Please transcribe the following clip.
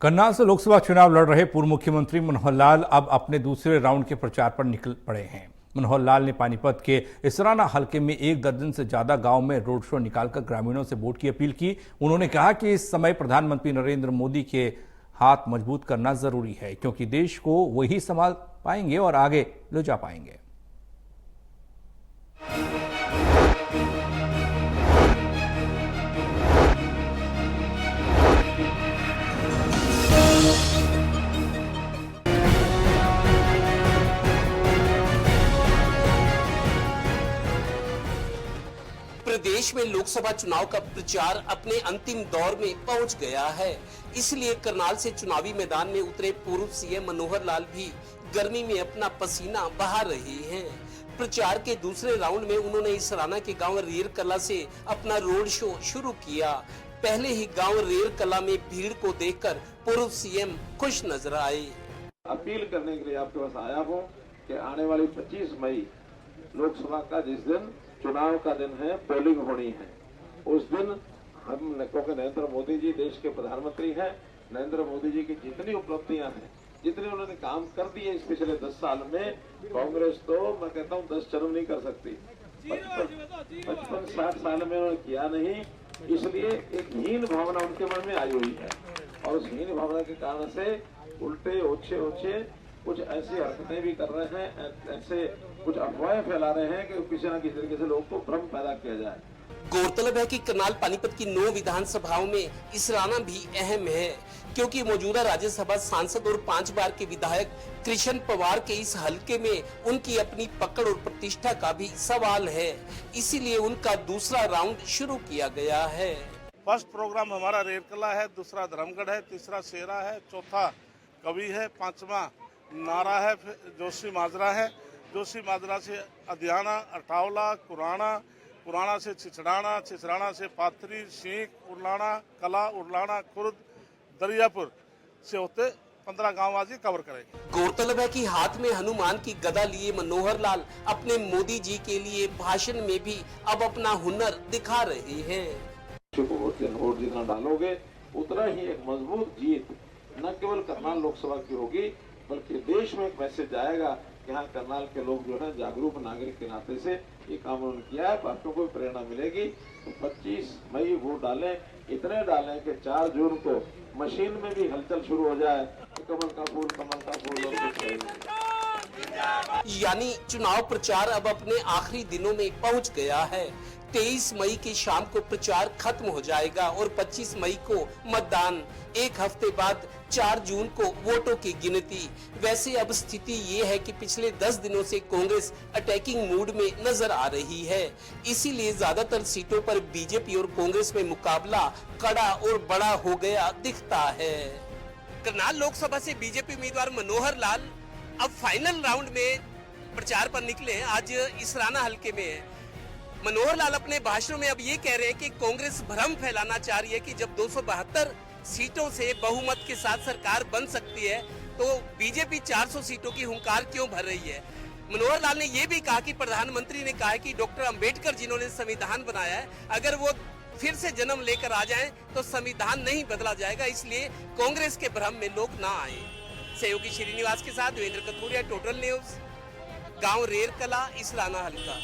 करनाल से लोकसभा चुनाव लड़ रहे पूर्व मुख्यमंत्री मनोहर लाल अब अपने दूसरे राउंड के प्रचार पर निकल पड़े हैं। मनोहर लाल ने पानीपत के इसराना हलके में 1 दर्जन से ज्यादा गांव में रोड शो निकालकर ग्रामीणों से वोट की अपील की। उन्होंने कहा कि इस समय प्रधानमंत्री नरेंद्र मोदी के हाथ मजबूत करना जरूरी है, क्योंकि देश को वही संभाल पाएंगे और आगे ले जा पाएंगे। प्रदेश में लोकसभा चुनाव का प्रचार अपने अंतिम दौर में पहुंच गया है। इसलिए करनाल से चुनावी मैदान में उतरे पूर्व सीएम मनोहर लाल भी गर्मी में अपना पसीना बहा रहे हैं। प्रचार के दूसरे राउंड में उन्होंने इसराना के गांव रेर कला से अपना रोड शो शुरू किया। पहले ही गांव रेर कला में भीड़ को देखकर पूर्व सीएम खुश नजर आए। अपील करने के लिए आपके पास आया हूँ कि आने वाली 25 मई लोकसभा का जिस दिन चुनाव का दिन है, पोलिंग होनी है, उस दिन हम, क्योंकि नरेंद्र मोदी जी देश के प्रधानमंत्री हैं, नरेंद्र मोदी जी की जितनी उपलब्धियां हैं, जितने उन्होंने काम कर दिए इस पिछले 10 साल में, कांग्रेस तो मैं कहता हूँ 10 जन्म नहीं कर सकती। 55-60 साल में उन्होंने किया नहीं, इसलिए एक हीन भावना उनके मन में आई हुई है और उस हीन भावना के कारण से उल्टे ओछे कुछ ऐसी हरकतें भी कर रहे हैं, ऐसे कुछ अफवाहें फैला रहे हैं कि किसी न किसी तरीके से लोगों को भ्रम पैदा किया जाए। गौरतलब है कि करनाल पानीपत की 9 विधानसभाओं में इसराना भी अहम है, क्योंकि मौजूदा राज्यसभा सांसद और 5 बार के विधायक कृष्ण पवार के इस हलके में उनकी अपनी पकड़ और प्रतिष्ठा का भी सवाल है। इसीलिए उनका दूसरा राउंड शुरू किया गया है। फर्स्ट प्रोग्राम हमारा रेरकला है, दूसरा धर्मगढ़ है, तीसरा शेरा है, चौथा कवि है, 5वां नारा है, जोशी माजरा है। जोशी माजरा से अधियाना, अटावला, पुराना से छिछड़ाना, छिछड़ाना से पाथरी, सीख, उरलाना, कला, उरलाना, खुर्द, दरियापुर से होते 15 गांव आज कवर करेंगे। गौरतलब है कि हाथ में हनुमान की गदा लिए मनोहर लाल अपने मोदी जी के लिए भाषण में भी अब अपना हुनर दिखा रहे हैं। वोट जितना डालोगे उतना ही एक मजबूत जीत न केवल करनाल लोकसभा की होगी, बल्कि देश में एक मैसेज जाएगा कि हाँ, करनाल के लोग जो है जागरूक नागरिक के नाते से ये काम उन्होंने किया है। बाकियों को भी प्रेरणा मिलेगी। तो 25 मई वोट डालें, इतने डालें कि 4 जून को मशीन में भी हलचल शुरू हो जाए। कमल का फूल यानी चुनाव प्रचार अब अपने आखिरी दिनों में पहुंच गया है। 23 मई की शाम को प्रचार खत्म हो जाएगा और 25 मई को मतदान। एक हफ्ते बाद 4 जून को वोटों की गिनती। वैसे अब स्थिति ये है कि पिछले 10 दिनों से कांग्रेस अटैकिंग मूड में नजर आ रही है। इसीलिए ज्यादातर सीटों पर बीजेपी और कांग्रेस में मुकाबला कड़ा और बड़ा हो गया दिखता है। करनाल लोकसभा से बीजेपी उम्मीदवार मनोहर लाल अब फाइनल राउंड में प्रचार पर निकले हैं। आज इसराना हलके में है। मनोहर लाल अपने भाषणों में अब ये कह रहे हैं कि कांग्रेस भ्रम फैलाना चाह रही है कि जब 272 सीटों से बहुमत के साथ सरकार बन सकती है तो बीजेपी 400 सीटों की हुंकार क्यों भर रही है। मनोहर लाल ने यह भी कहा कि प्रधानमंत्री ने कहा है कि डॉक्टर अंबेडकर जिन्होंने संविधान बनाया है, अगर वो फिर से जन्म लेकर आ जाएं तो संविधान नहीं बदला जाएगा, इसलिए कांग्रेस के भ्रम में लोग ना आए। सहयोगी श्रीनिवास के साथ देवेंद्र कथूरिया, टोटल न्यूज, गाँव रेर कला, इसराना हल्का।